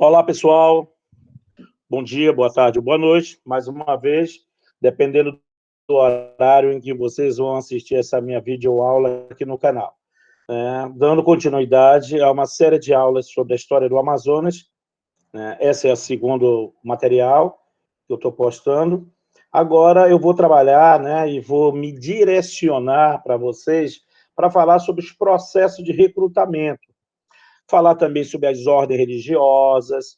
Olá, pessoal. Bom dia, boa tarde, boa noite. Mais uma vez, dependendo do horário em que vocês vão assistir essa minha videoaula aqui no canal. Dando continuidade a uma série de aulas sobre a história do Amazonas. Esse é o segundo material que eu estou postando. Agora eu vou trabalhar, e vou me direcionar para vocês para falar sobre os processos de recrutamento. Falar também sobre as ordens religiosas,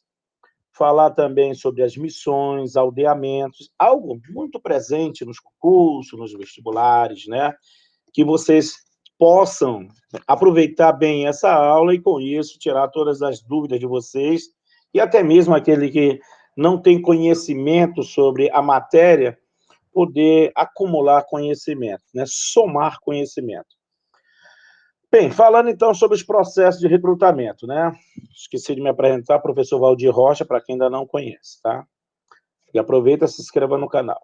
falar também sobre as missões, aldeamentos, algo muito presente nos concursos, nos vestibulares, que vocês possam aproveitar bem essa aula e, com isso, tirar todas as dúvidas de vocês, e até mesmo aquele que não tem conhecimento sobre a matéria, poder acumular conhecimento, somar conhecimento. Bem, falando então sobre os processos de recrutamento, Esqueci de me apresentar, professor Valdir Rocha, para quem ainda não conhece, tá? E aproveita e se inscreva no canal.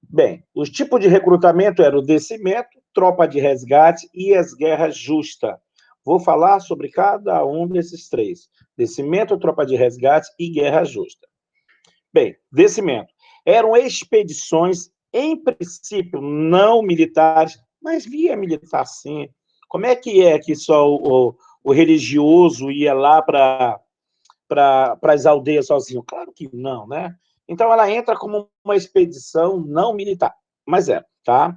Bem, os tipos de recrutamento eram o descimento, tropa de resgate e as guerras justas. Vou falar sobre cada um desses três: descimento, tropa de resgate e guerra justa. Bem, descimento. Eram expedições, em princípio, não militares, mas via militar sim. Como é que só o religioso ia lá para as aldeias sozinho? Claro que não, Então, ela entra como uma expedição não militar, mas tá?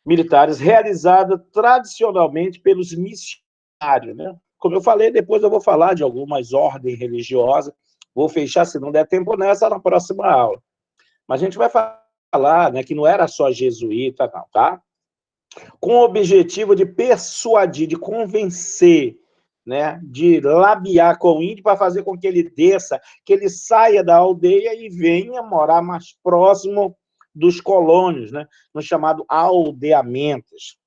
Militares realizada tradicionalmente pelos missionários, Como eu falei, depois eu vou falar de algumas ordens religiosas, vou fechar, se não der tempo nessa, na próxima aula. Mas a gente vai falar, que não era só jesuíta, não, tá? Com o objetivo de persuadir, de convencer, de labiar com o índio para fazer com que ele desça, que ele saia da aldeia e venha morar mais próximo dos colônios, no chamado aldeamentos.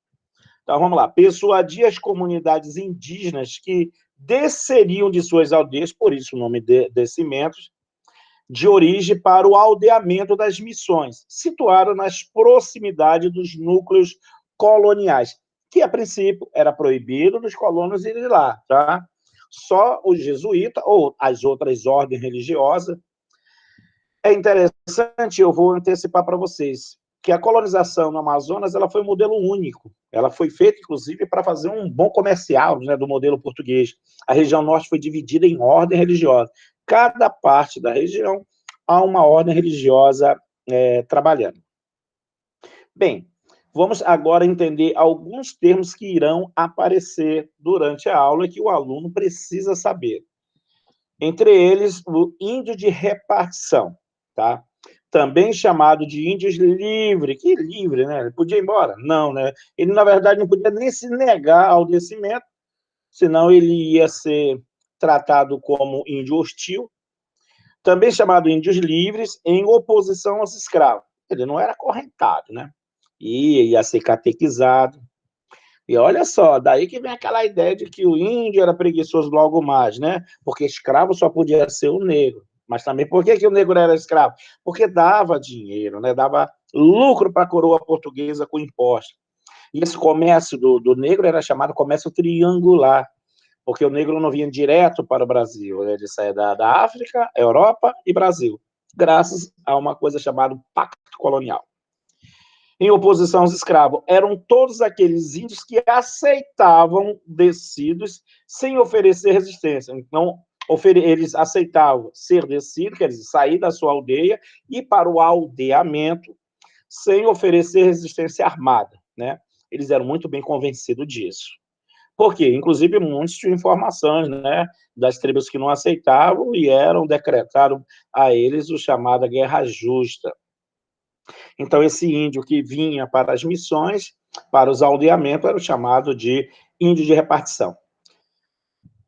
Então, vamos lá. Persuadir as comunidades indígenas que desceriam de suas aldeias, por isso o nome de descimentos, de origem para o aldeamento das missões, situado nas proximidades dos núcleos coloniais, que, a princípio, era proibido dos colonos irem lá, tá? Só os jesuítas, ou as outras ordens religiosas. É interessante, eu vou antecipar para vocês, que a colonização no Amazonas ela foi um modelo único. Ela foi feita, inclusive, para fazer um bom comercial do modelo português. A região norte foi dividida em ordem religiosa. Cada parte da região há uma ordem religiosa trabalhando. Bem, vamos agora entender alguns termos que irão aparecer durante a aula e que o aluno precisa saber. Entre eles, o índio de repartição, tá? Também chamado de índios livre. Que livre, Ele podia ir embora? Não, Ele, na verdade, não podia nem se negar ao descimento, senão ele ia ser tratado como índio hostil. Também chamado índios livres, em oposição aos escravos. Ele não era acorrentado, Ia ser catequizado. E olha só, daí que vem aquela ideia de que o índio era preguiçoso logo mais, Porque escravo só podia ser o negro. Mas também, por que o negro era escravo? Porque dava dinheiro, dava lucro para a coroa portuguesa com impostos. E esse comércio do negro era chamado comércio triangular, porque o negro não vinha direto para o Brasil, ele saía da África, Europa e Brasil, graças a uma coisa chamada Pacto Colonial. Em oposição aos escravos, eram todos aqueles índios que aceitavam descidos sem oferecer resistência. Então, eles aceitavam ser descidos, quer dizer, sair da sua aldeia e ir para o aldeamento sem oferecer resistência armada, Eles eram muito bem convencidos disso. Por quê? Inclusive, muitas tinham informações, das tribos que não aceitavam e eram decretado a eles o chamado Guerra Justa. Então, esse índio que vinha para as missões, para os aldeamentos, era o chamado de índio de repartição.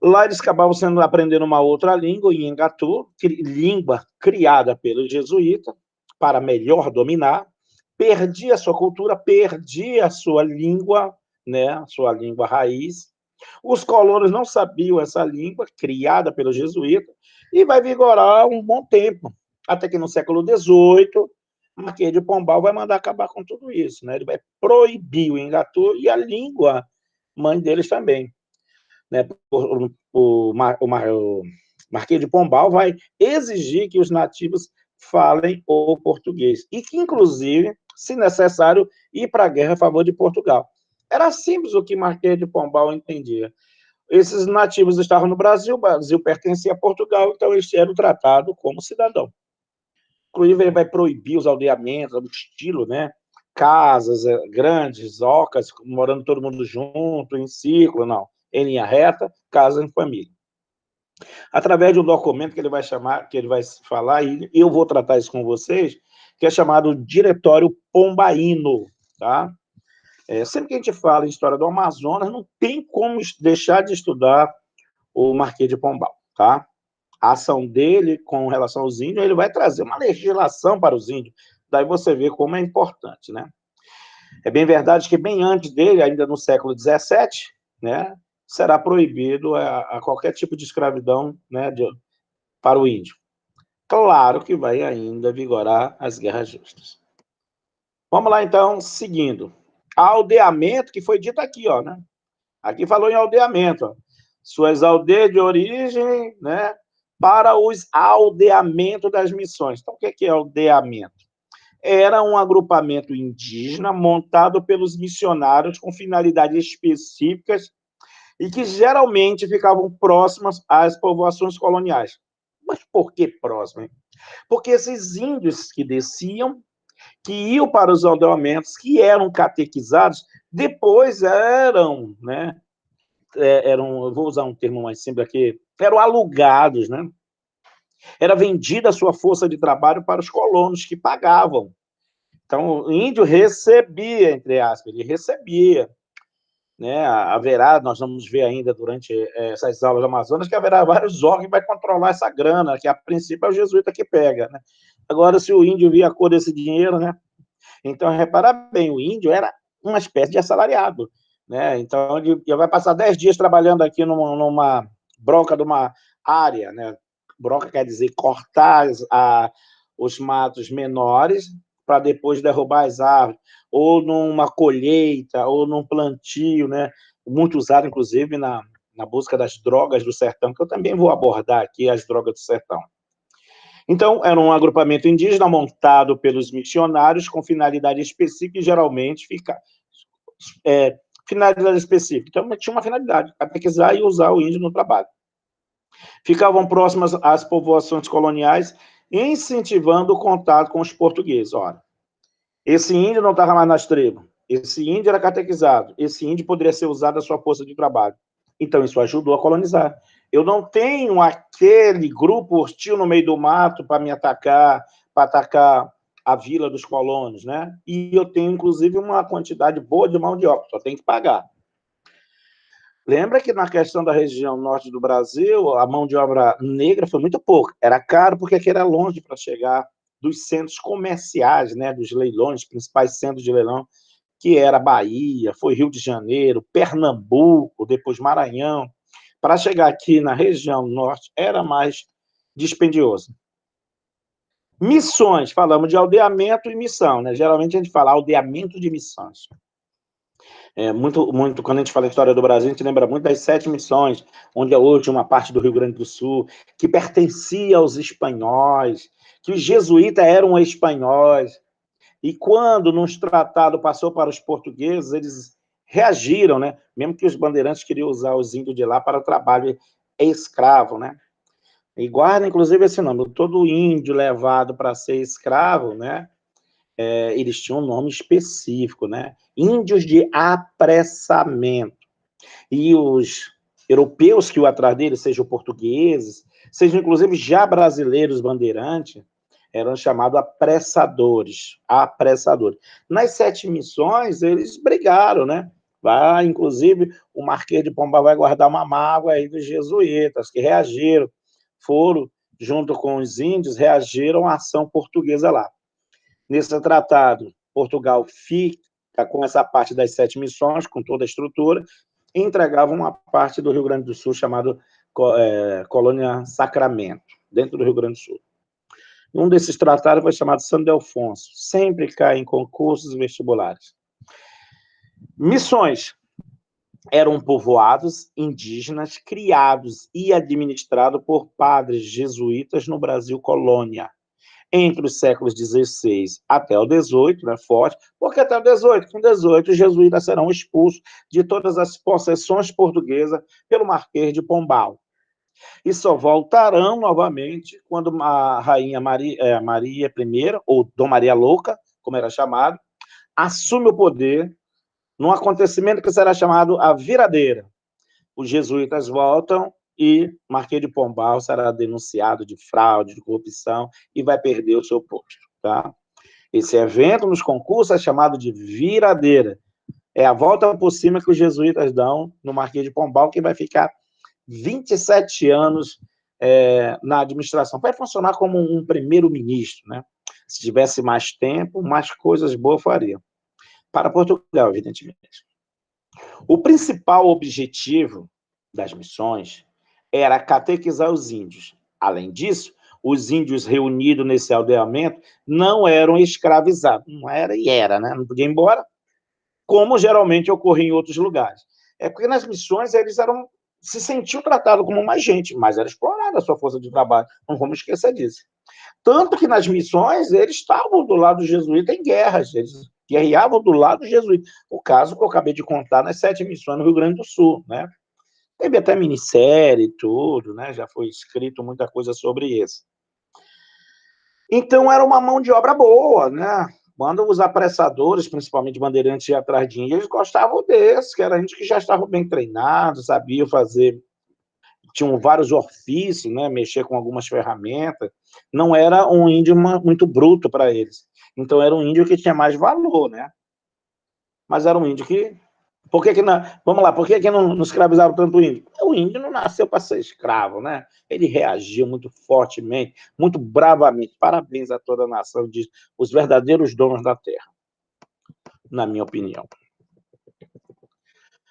Lá eles acabavam aprendendo uma outra língua, o Nhangatu, língua criada pelos jesuítas, para melhor dominar, perdia a sua cultura, perdia a sua língua, sua língua raiz. Os colonos não sabiam essa língua, criada pelos jesuítas, e vai vigorar um bom tempo, até que no século XVIII, Marquês de Pombal vai mandar acabar com tudo isso, Ele vai proibir o Nhangatu e a língua mãe deles também, Marquês de Pombal vai exigir que os nativos falem o português, e que, inclusive, se necessário, ir para a guerra a favor de Portugal. Era simples o que Marquês de Pombal entendia. Esses nativos estavam no Brasil, o Brasil pertencia a Portugal, então eles eram tratados como cidadão. Inclusive, ele vai proibir os aldeamentos, o estilo, né? Casas grandes, ocas, morando todo mundo junto, em círculo, não. Em linha reta, casa em família. Através de um documento que ele vai chamar, que ele vai falar, e eu vou tratar isso com vocês, que é chamado Diretório Pombaíno, tá? Sempre que a gente fala em história do Amazonas, não tem como deixar de estudar o Marquês de Pombal, tá? A ação dele com relação aos índios, ele vai trazer uma legislação para os índios, daí você vê como é importante, né? É bem verdade que bem antes dele, ainda no século XVII, né, será proibido a qualquer tipo de escravidão, né, para o índio. Claro que vai ainda vigorar as guerras justas. Vamos lá, então, seguindo. Aldeamento, que foi dito aqui, ó, né? Aqui falou em aldeamento, ó. Suas aldeias de origem, né, para os aldeamentos das missões. Então, o que é aldeamento? Era um agrupamento indígena montado pelos missionários com finalidades específicas e que geralmente ficavam próximas às povoações coloniais. Mas por que próximas? Porque esses índios que desciam, que iam para os aldeamentos, que eram catequizados, depois eram, né, eu vou usar um termo mais simples aqui, eram alugados, né? Era vendida a sua força de trabalho para os colonos que pagavam. Então, o índio recebia, entre aspas, ele recebia, né? Haverá, nós vamos ver ainda durante essas aulas do Amazonas, que haverá vários órgãos que vai controlar essa grana, que a princípio é o jesuíta que pega, né? Agora, se o índio via a cor desse dinheiro, né? Então, repara bem, o índio era uma espécie de assalariado, né? Então, ele vai passar 10 dias trabalhando aqui numa broca de uma área, né? Broca quer dizer cortar os matos menores para depois derrubar as árvores, ou numa colheita, ou num plantio, né? Muito usado, inclusive, na busca das drogas do sertão, que eu também vou abordar aqui, as drogas do sertão. Então, era um agrupamento indígena montado pelos missionários com finalidade específica e geralmente finalidade específica. Então, tinha uma finalidade, catequizar e usar o índio no trabalho. Ficavam próximas às povoações coloniais, incentivando o contato com os portugueses. Ora, esse índio não estava mais nas tribos, esse índio era catequizado, esse índio poderia ser usado a sua força de trabalho. Então, isso ajudou a colonizar. Eu não tenho aquele grupo hostil no meio do mato para me atacar, para atacar a vila dos colonos, né? E eu tenho, inclusive, uma quantidade boa de mão de obra, só tem que pagar. Lembra que na questão da região norte do Brasil, a mão de obra negra foi muito pouca. Era caro porque aqui era longe para chegar dos centros comerciais, né, dos leilões, principais centros de leilão, que era Bahia, foi Rio de Janeiro, Pernambuco, depois Maranhão. Para chegar aqui na região norte era mais dispendioso. Missões, falamos de aldeamento e missão, né? Geralmente a gente fala aldeamento de missões. Quando a gente fala de história do Brasil, a gente lembra muito das 7 missões, onde hoje uma parte do Rio Grande do Sul, que pertencia aos espanhóis, que os jesuítas eram espanhóis, e quando, num tratado, passou para os portugueses, eles reagiram, né? Mesmo que os bandeirantes queriam usar os índios de lá para o trabalho escravo, né? E guarda, inclusive, esse nome, todo índio levado para ser escravo, né? Eles tinham um nome específico, né? Índios de apressamento. E os europeus que iam atrás deles, sejam portugueses, sejam inclusive já brasileiros bandeirantes, eram chamados apressadores. Nas 7 missões, eles brigaram, né? Inclusive, o Marquês de Pombal vai guardar uma mágoa aí dos jesuítas, que reagiram, foram, junto com os índios, reagiram à ação portuguesa lá. Nesse tratado, Portugal fica com essa parte das 7 missões, com toda a estrutura, e entregava uma parte do Rio Grande do Sul, chamada Colônia Sacramento, dentro do Rio Grande do Sul. Um desses tratados foi chamado São Delfonso, sempre cai em concursos vestibulares. Missões. eram povoados indígenas criados e administrados por padres jesuítas no Brasil colônia, entre os séculos XVI até o XVIII, né, forte, porque até o XVIII, com 18, os jesuítas serão expulsos de todas as possessões portuguesas pelo Marquês de Pombal. E só voltarão novamente quando a rainha Maria I, ou Dom Maria Louca, como era chamado, assume o poder num acontecimento que será chamado a Viradeira. Os jesuítas voltam e Marquês de Pombal será denunciado de fraude, de corrupção e vai perder o seu posto. Tá? Esse evento nos concursos é chamado de Viradeira. É a volta por cima que os jesuítas dão no Marquês de Pombal, que vai ficar 27 anos na administração. Vai funcionar como um primeiro-ministro, né? Se tivesse mais tempo, mais coisas boas faria. Para Portugal, evidentemente. O principal objetivo das missões era catequizar os índios. Além disso, os índios reunidos nesse aldeamento não eram escravizados. Não era e era, né? Não podia ir embora, como geralmente ocorria em outros lugares. É porque nas missões eles se sentiam tratados como mais gente, mas era explorada a sua força de trabalho. Não vamos esquecer disso. Tanto que nas missões eles estavam do lado do jesuíta em guerras, eles guerreavam do lado do jesuíta. O caso que eu acabei de contar nas 7 missões no Rio Grande do Sul, né? Teve até minissérie e tudo, né? Já foi escrito muita coisa sobre isso. Então era uma mão de obra boa, né? Quando os apressadores, principalmente bandeirantes, iam atrás de índios, eles gostavam desses, que era gente que já estava bem treinado, sabia fazer, tinham vários ofícios, né? Mexer com algumas ferramentas. Não era um índio muito bruto para eles. Então era um índio que tinha mais valor, né? Mas era um índio que... Por que não... Vamos lá, por que não escravizaram tanto o índio? O índio não nasceu para ser escravo, né? Ele reagiu muito fortemente, muito bravamente. Parabéns a toda a nação disso, os verdadeiros donos da terra, na minha opinião.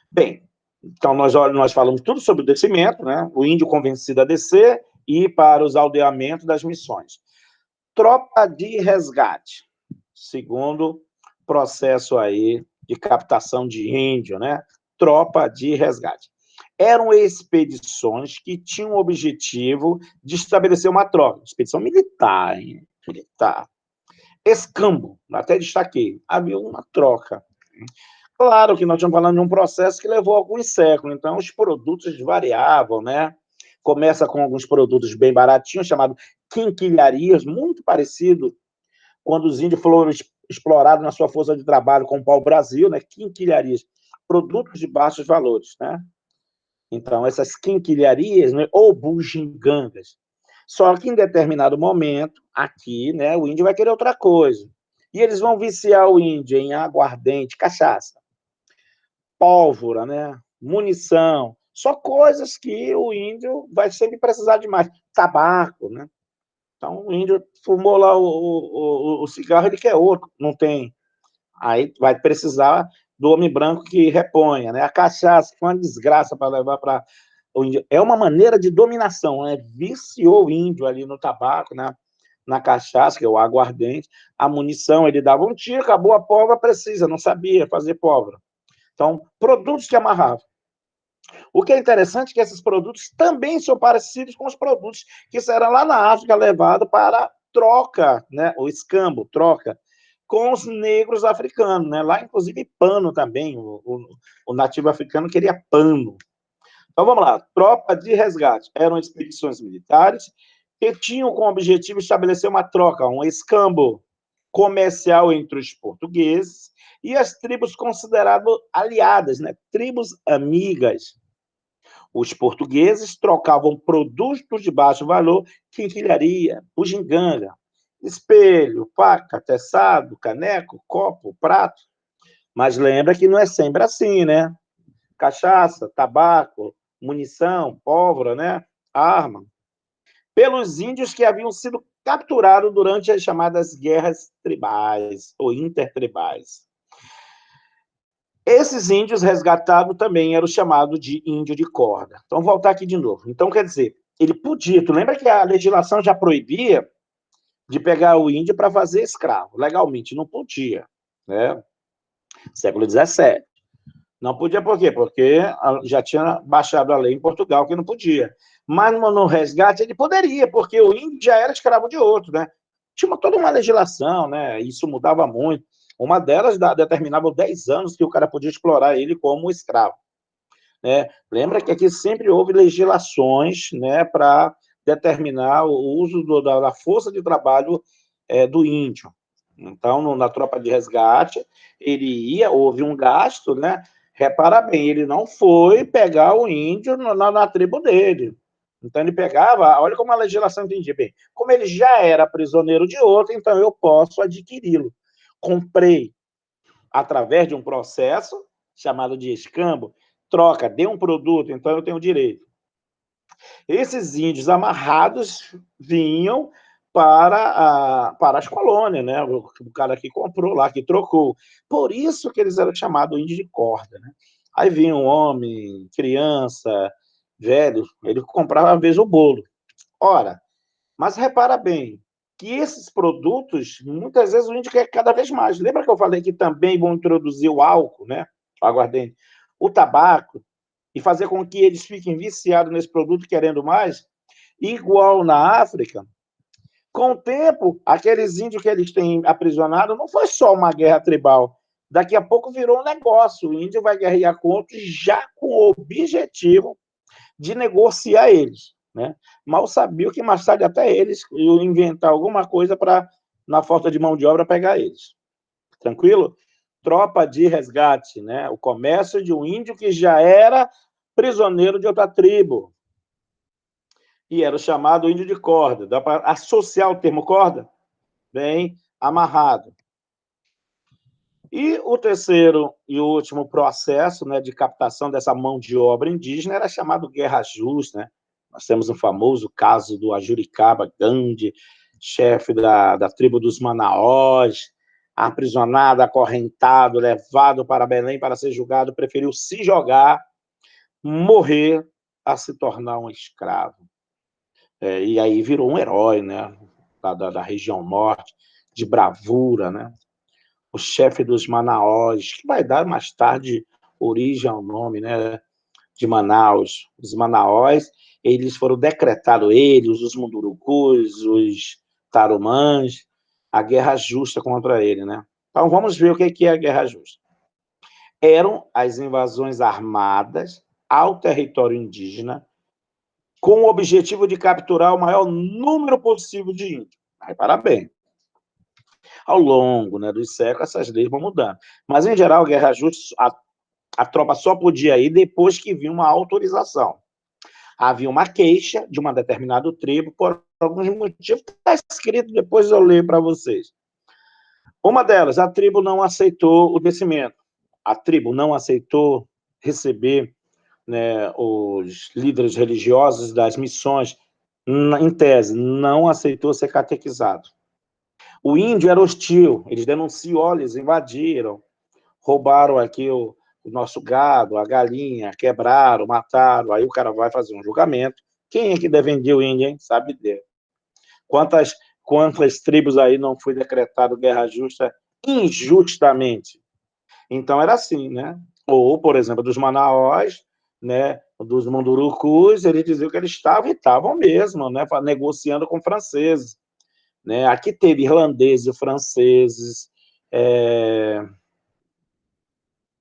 Bem, então nós falamos tudo sobre o descimento, né? O índio convencido a descer e ir para os aldeamentos das missões. Tropa de resgate, segundo processo aí de captação de índio, né? Tropa de resgate. Eram expedições que tinham o objetivo de estabelecer uma troca. Expedição militar, hein? Militar. Escambo, até destaquei, havia uma troca. Claro que nós estamos falando de um processo que levou alguns séculos, então os produtos variavam, né? Começa com alguns produtos bem baratinhos, chamados quinquilharias, muito parecido quando os índios foram explorados na sua força de trabalho com o pau-brasil, né? Quinquilharias, produtos de baixos valores, né? Então, essas quinquilharias, né? Ou bugigangas. Só que em determinado momento, aqui, né, o índio vai querer outra coisa. E eles vão viciar o índio em aguardente, cachaça, pólvora, né? Munição, só coisas que o índio vai sempre precisar de mais. Tabaco, né? Então, o índio fumou lá o cigarro, ele quer outro, não tem. Aí vai precisar do homem branco que reponha, né? A cachaça, que foi uma desgraça para levar para o índio. É uma maneira de dominação, né? Viciou o índio ali no tabaco, né? Na cachaça, que é o aguardente. A munição, ele dava um tiro, acabou a pólvora, precisa, não sabia fazer pólvora. Então, produtos que amarravam. O que é interessante é que esses produtos também são parecidos com os produtos que serão lá na África levados para troca, né? O escambo, troca, com os negros africanos, né? Lá, inclusive, pano também. O nativo africano queria pano. Então, vamos lá. Tropa de resgate. Eram expedições militares que tinham como objetivo estabelecer uma troca, um escambo comercial entre os portugueses e as tribos consideradas aliadas, né? Tribos amigas. Os portugueses trocavam produtos de baixo valor, quinquilharia, bugiganga, espelho, faca, teçado, caneco, copo, prato. Mas lembra que não é sempre assim, né? Cachaça, tabaco, munição, pólvora, né? Arma. Pelos índios que haviam sido capturados durante as chamadas guerras tribais ou intertribais. Esses índios resgatados também eram chamados de índio de corda. Então, vou voltar aqui de novo. Então, quer dizer, ele podia... Tu lembra que a legislação já proibia de pegar o índio para fazer escravo? Legalmente, não podia, né? Século XVII. Não podia por quê? Porque já tinha baixado a lei em Portugal que não podia. Mas no resgate ele poderia, porque o índio já era escravo de outro, né? Tinha toda uma legislação, né? Isso mudava muito. Uma delas determinava 10 anos que o cara podia explorar ele como escravo. Né? Lembra que aqui sempre houve legislações, né, para determinar o uso da força de trabalho do índio. Então, na tropa de resgate, ele ia, houve um gasto, né? Repara bem, ele não foi pegar o índio na tribo dele. Então, ele pegava, olha como a legislação entendia bem, como ele já era prisioneiro de outro, então eu posso adquiri-lo. Comprei através de um processo chamado de escambo, troca, dê um produto, então eu tenho direito. Esses índios amarrados vinham para as colônias, né? O cara que comprou lá, que trocou. Por isso que eles eram chamados índios de corda, né? Aí vinha um homem, criança, velho, ele comprava às vezes o bolo. Ora, mas repara bem, que esses produtos, muitas vezes o índio quer cada vez mais. Lembra que eu falei que também vão introduzir o álcool, né? O aguardente, o tabaco, e fazer com que eles fiquem viciados nesse produto querendo mais? Igual na África, com o tempo, aqueles índios que eles têm aprisionado não foi só uma guerra tribal. Daqui a pouco virou um negócio. O índio vai guerrear com outros já com o objetivo de negociar eles. Né? Mal sabiam que mais tarde até eles iam inventar alguma coisa para, na falta de mão de obra, pegar eles. Tranquilo? Tropa de resgate, né? O comércio de um índio que já era prisioneiro de outra tribo. E era o chamado índio de corda. Dá para associar o termo corda? Bem amarrado. E o terceiro e último processo, né, de captação dessa mão de obra indígena era chamado Guerra Justa, né? Nós temos um famoso caso do Ajuricaba Gandhi, chefe da tribo dos Manaós, aprisionado, acorrentado, levado para Belém para ser julgado, preferiu se jogar, morrer, a se tornar um escravo. E aí virou um herói, né? Da região norte, de bravura, né? O chefe dos Manaós, que vai dar mais tarde origem ao nome, né, de Manaus. Os Manaós, eles foram decretados, eles, os Mundurucus, os Tarumãs, a guerra justa contra ele, né? Então vamos ver o que é a guerra justa. Eram as invasões armadas ao território indígena com o objetivo de capturar o maior número possível de índios. Aí, parabéns. Ao longo, né, dos séculos, essas leis vão mudando. Mas, em geral, a guerra justa, a tropa só podia ir depois que vinha uma autorização. Havia uma queixa de uma determinada tribo, por alguns motivos, está escrito, depois eu leio para vocês. Uma delas, a tribo não aceitou o descimento. A tribo não aceitou receber, né, os líderes religiosos das missões, em tese, não aceitou ser catequizado. O índio era hostil, eles denunciam, olha, eles invadiram, roubaram aqui o nosso gado, a galinha, quebraram, mataram, aí o cara vai fazer um julgamento. Quem é que defendia o índio, hein? Sabe Deus. Quantas tribos aí não foi decretado guerra justa injustamente? Então era assim, né? Ou, por exemplo, dos Manaós, né, dos Mundurucus, eles diziam que eles estavam mesmo, né, negociando com franceses. Né? Aqui teve irlandeses e franceses,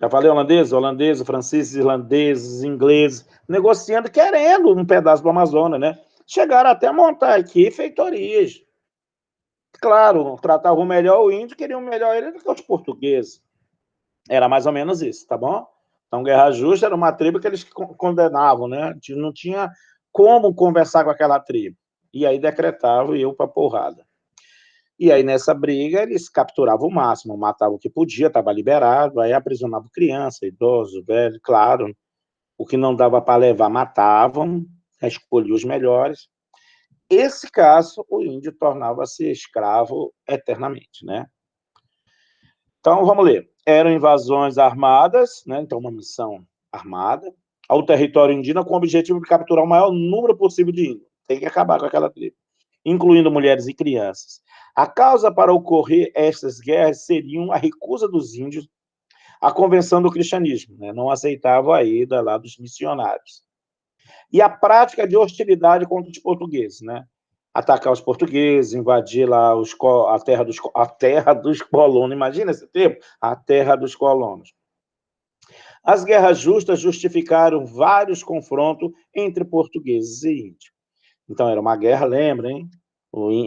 já falei holandeses, franceses, irlandeses, ingleses, negociando, querendo um pedaço do Amazonas, né? Chegaram até a montar aqui feitorias. Claro, tratavam melhor o índio, queriam melhor ele do que os portugueses. Era mais ou menos isso, tá bom? Então, Guerra Justa era uma tribo que eles condenavam, né? Não tinha como conversar com aquela tribo. E aí decretavam e iam para porrada. E aí, nessa briga, eles capturavam o máximo, matavam o que podia, estava liberado, aí aprisionavam criança, idoso, velho, claro. O que não dava para levar, matavam, escolhiam os melhores. Esse caso, o índio tornava-se escravo eternamente, né? Então, vamos ler. Eram invasões armadas, né? Então, uma missão armada, ao território indígena com o objetivo de capturar o maior número possível de índios. Tem que acabar com aquela tribo, incluindo mulheres e crianças. A causa para ocorrer estas guerras seriam a recusa dos índios a convenção do cristianismo, né? Não aceitava a ida lá dos missionários. E a prática de hostilidade contra os portugueses, né? Atacar os portugueses, invadir lá a terra dos colonos, imagina esse termo? A terra dos colonos. As guerras justas justificaram vários confrontos entre portugueses e índios. Então, era uma guerra, lembra, hein?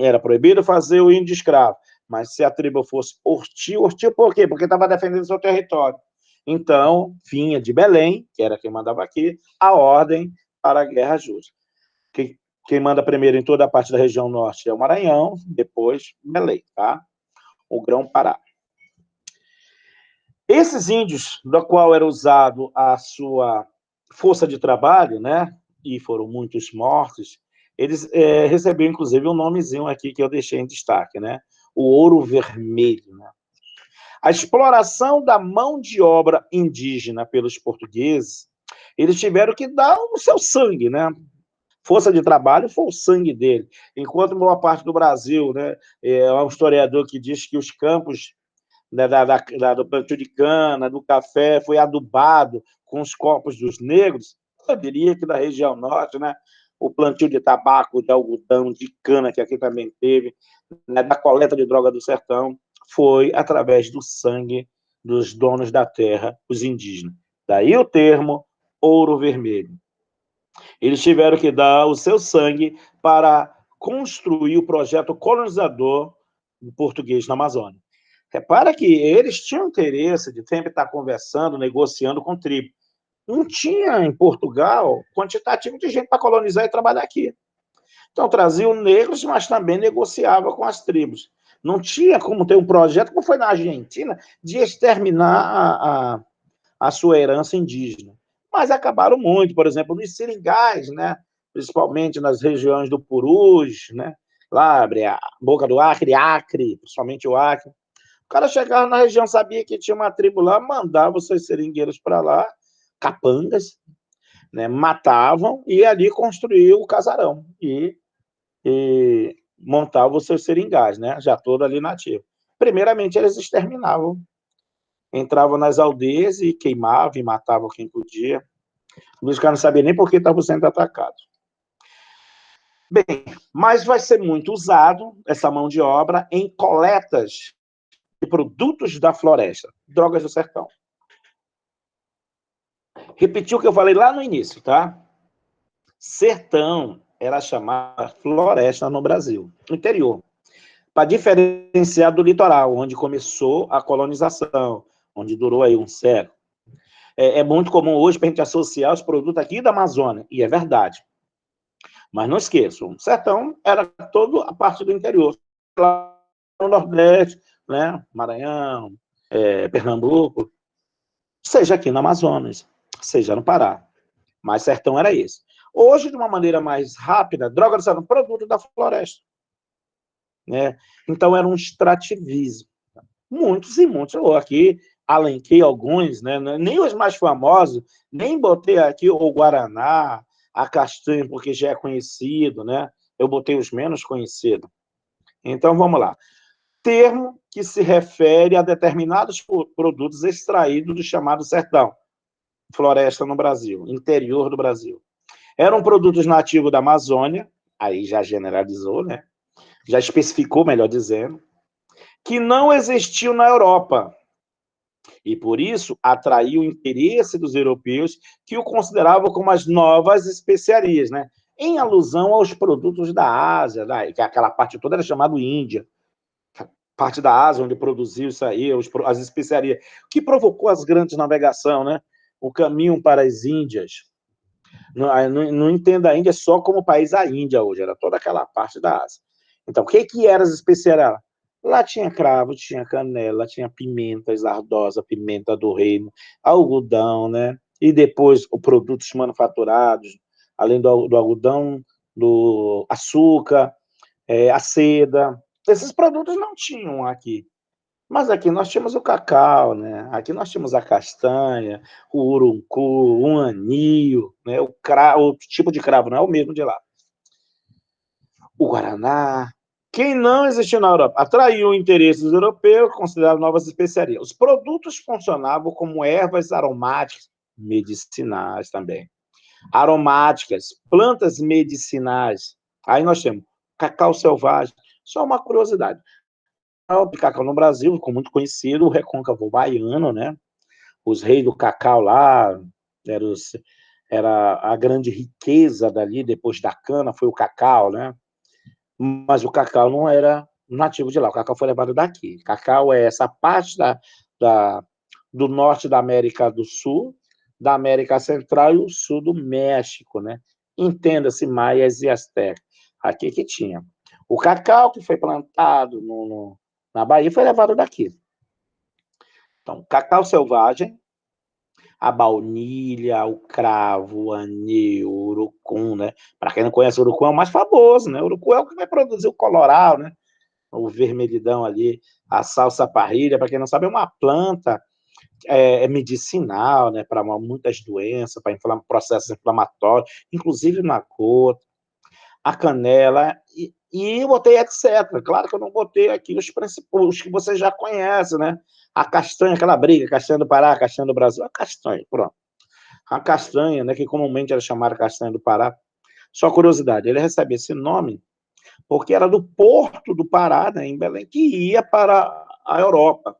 Era proibido fazer o índio escravo, mas se a tribo fosse hostil por quê? Porque estava defendendo seu território. Então, vinha de Belém, que era quem mandava aqui, a ordem para a guerra justa. Quem manda primeiro em toda a parte da região norte é o Maranhão, depois Belém, tá? O Grão-Pará. Esses índios, do qual era usado a sua força de trabalho, né, e foram muitos mortos, eles receberam, inclusive, um nomezinho aqui que eu deixei em destaque, né, o ouro vermelho, né. A exploração da mão de obra indígena pelos portugueses, eles tiveram que dar o seu sangue, né, força de trabalho foi o sangue dele, enquanto boa parte do Brasil, né, é um historiador que diz que os campos do plantio de cana, do café, foi adubado com os corpos dos negros, eu diria que da região norte, né, o plantio de tabaco, de algodão, de cana, que aqui também teve, né, da coleta de droga do sertão, foi através do sangue dos donos da terra, os indígenas. Daí o termo ouro vermelho. Eles tiveram que dar o seu sangue para construir o projeto colonizador português na Amazônia. Repara que eles tinham interesse de sempre estar conversando, negociando com tribo. Não tinha em Portugal quantitativo de gente para colonizar e trabalhar aqui. Então traziam negros, mas também negociava com as tribos. Não tinha como ter um projeto, como foi na Argentina, de exterminar a sua herança indígena. Mas acabaram muito, por exemplo, nos seringais, né? Principalmente nas regiões do Purus, né? Lá, a Boca do Acre, principalmente o Acre. O cara chegava na região, sabia que tinha uma tribo lá, mandava os seus seringueiros para lá, capangas, né? Matavam e ali construía o casarão e montava os seus seringais, né? Já todo ali nativo. Primeiramente, eles exterminavam, entravam nas aldeias e queimavam e matavam quem podia. Os caras não sabiam nem por que estavam sendo atacados. Bem, mas vai ser muito usado essa mão de obra em coletas de produtos da floresta, drogas do sertão. Repetir o que eu falei lá no início, tá? Sertão era chamada floresta no Brasil, no interior, para diferenciar do litoral, onde começou a colonização, onde durou aí um século. É muito comum hoje para a gente associar os produtos aqui da Amazônia, e é verdade. Mas não esqueçam, o sertão era toda a parte do interior, lá no Nordeste, né? Maranhão, Pernambuco, seja aqui no Amazonas, seja no Pará. Mas sertão era esse. Hoje, de uma maneira mais rápida, droga do sertão, produto da floresta. Né? Então, era um extrativismo. Muitos e muitos. Eu aqui alenquei alguns, né? Nem os mais famosos, nem botei aqui o Guaraná, a castanha, porque já é conhecido, né? Eu botei os menos conhecidos. Então, vamos lá. Termo que se refere a determinados produtos extraídos do chamado sertão, floresta no Brasil, interior do Brasil. Eram produtos nativos da Amazônia, aí já generalizou, né? Já especificou, melhor dizendo, que não existiu na Europa, e por isso atraiu o interesse dos europeus que o consideravam como as novas especiarias, né? Em alusão aos produtos da Ásia, que aquela parte toda era chamada Índia, parte da Ásia onde produziu isso aí, as especiarias, que provocou as grandes navegações, né? O caminho para as Índias. Não entenda a Índia só como país a Índia hoje, era toda aquela parte da Ásia. Então, o que eram as especiarias? Lá tinha cravo, tinha canela, tinha pimentas ardosas, pimenta do reino, algodão, né? E depois os produtos manufaturados, além do algodão, do açúcar, a seda. Esses produtos não tinham aqui. Mas aqui nós tínhamos o cacau, né? Aqui nós tínhamos a castanha, o uruncu, o anil, né? O tipo de cravo não é o mesmo de lá. O guaraná. Quem não existiu na Europa? Atraiu o interesse dos europeus, consideraram novas especiarias. Os produtos funcionavam como ervas aromáticas, medicinais também. Aromáticas, plantas medicinais. Aí nós temos cacau selvagem. Só uma curiosidade. O cacau no Brasil ficou muito conhecido, o recôncavo baiano, né? Os reis do cacau lá, era a grande riqueza dali, depois da cana, foi o cacau, né? Mas o cacau não era nativo de lá, o cacau foi levado daqui. Cacau é essa parte do norte da América do Sul, da América Central e o sul do México, né? Entenda-se, maias e astecas. Aqui que tinha. O cacau que foi plantado na Bahia foi levado daqui. Então, cacau selvagem, a baunilha, o cravo, o anil, o urucum, né? Para quem não conhece, o urucum é o mais famoso, né? O urucum é o que vai produzir o colorau, né? O vermelhidão ali, a salsa parrilha, para quem não sabe, é uma planta medicinal, né? Para muitas doenças, para processos inflamatórios, inclusive na cor, a canela, e eu botei etc. Claro que eu não botei aqui os que vocês já conhecem, né? A castanha, aquela briga, castanha do Pará, castanha do Brasil, a castanha, pronto. A castanha, né, que comumente era chamada castanha do Pará. Só curiosidade, ele recebe esse nome porque era do porto do Pará, né, em Belém, que ia para a Europa.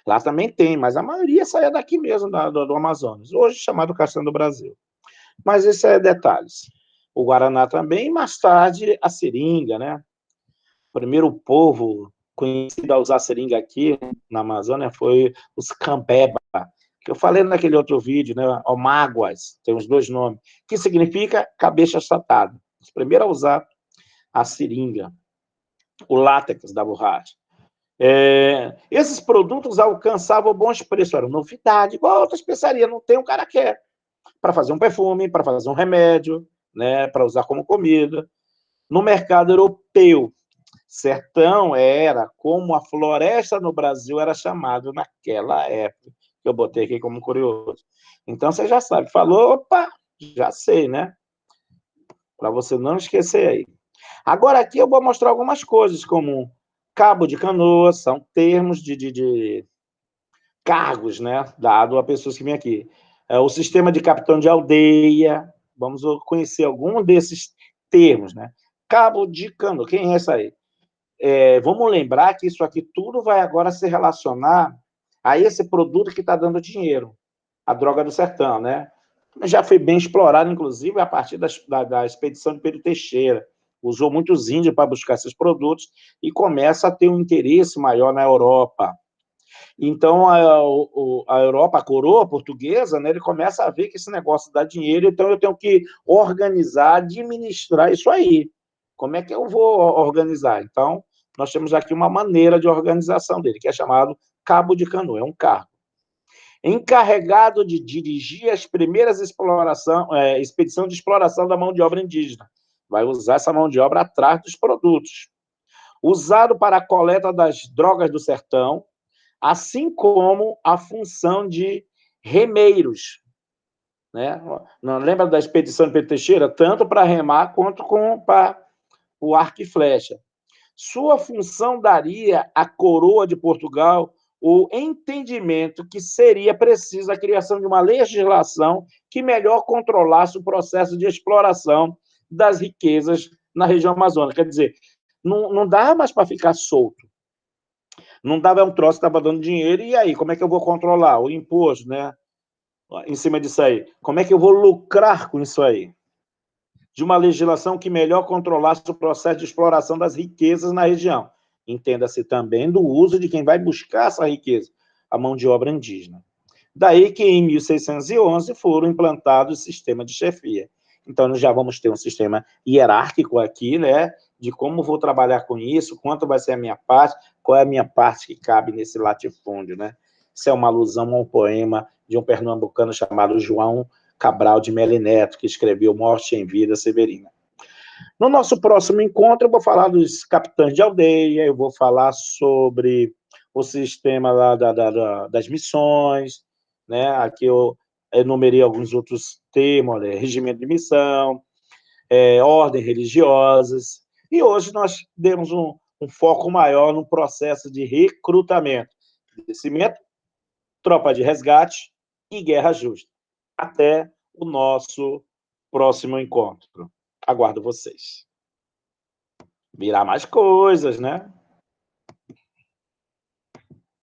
Lá também tem, mas a maioria saía daqui mesmo, do Amazonas. Hoje chamado castanha do Brasil. Mas isso é detalhes. O Guaraná também, e mais tarde a seringa, né? O primeiro povo conhecido a usar seringa aqui na Amazônia foi os Cambeba, que eu falei naquele outro vídeo, né? Omáguas, tem os dois nomes, que significa cabeça achatada. Os primeiros a usar a seringa, o látex da borracha. Esses produtos alcançavam bons preços, era novidade, igual a outra especiaria, não tem, um cara quer, para fazer um perfume, para fazer um remédio, né, para usar como comida. No mercado europeu, sertão era como a floresta no Brasil era chamado naquela época, que eu botei aqui como curioso. Então, você já sabe, falou, opa, já sei, né? Para você não esquecer aí. Agora, aqui eu vou mostrar algumas coisas, como cabo de canoa, são termos de cargos, né, dado a pessoas que vêm aqui. O sistema de capitão de aldeia, vamos conhecer algum desses termos, né? Cabo de canoa, quem é essa aí? Vamos lembrar que isso aqui tudo vai agora se relacionar a esse produto que está dando dinheiro, a droga do sertão, né? Já foi bem explorado, inclusive, a partir da expedição de Pedro Teixeira. Usou muitos índios para buscar esses produtos e começa a ter um interesse maior na Europa. Então, a Europa, a coroa portuguesa, né, ele começa a ver que esse negócio dá dinheiro, então eu tenho que organizar, administrar isso aí. Como é que eu vou organizar? Então, nós temos aqui uma maneira de organização dele, que é chamado cabo de canoa, é um cargo. Encarregado de dirigir as primeiras expedições de exploração da mão de obra indígena. Vai usar essa mão de obra atrás dos produtos. Usado para a coleta das drogas do sertão, assim como a função de remeiros. Né? Não lembra da expedição de Pedro Teixeira? Tanto para remar quanto para o arco e flecha. Sua função daria à coroa de Portugal o entendimento que seria preciso a criação de uma legislação que melhor controlasse o processo de exploração das riquezas na região amazônica. Quer dizer, não dá mais para ficar solto. Não dava um troço que estava dando dinheiro, e aí, como é que eu vou controlar o imposto, né? Em cima disso aí? Como é que eu vou lucrar com isso aí? De uma legislação que melhor controlasse o processo de exploração das riquezas na região. Entenda-se também do uso de quem vai buscar essa riqueza, a mão de obra indígena. Daí que, em 1611, foram implantados o sistema de chefia. Então, nós já vamos ter um sistema hierárquico aqui, né, de como vou trabalhar com isso, quanto vai ser a minha parte, qual é a minha parte que cabe nesse latifúndio, né? Isso é uma alusão a um poema de um pernambucano chamado João Cabral de Melo Neto, que escreveu Morte em Vida Severina. No nosso próximo encontro, eu vou falar dos capitães de aldeia, eu vou falar sobre o sistema lá das missões, né? Aqui eu enumerei alguns outros termos, né? Regimento de missão, ordens religiosas, e hoje nós demos um foco maior no processo de recrutamento, crescimento, tropa de resgate e guerra justa. Até o nosso próximo encontro. Aguardo vocês. Virá mais coisas, né?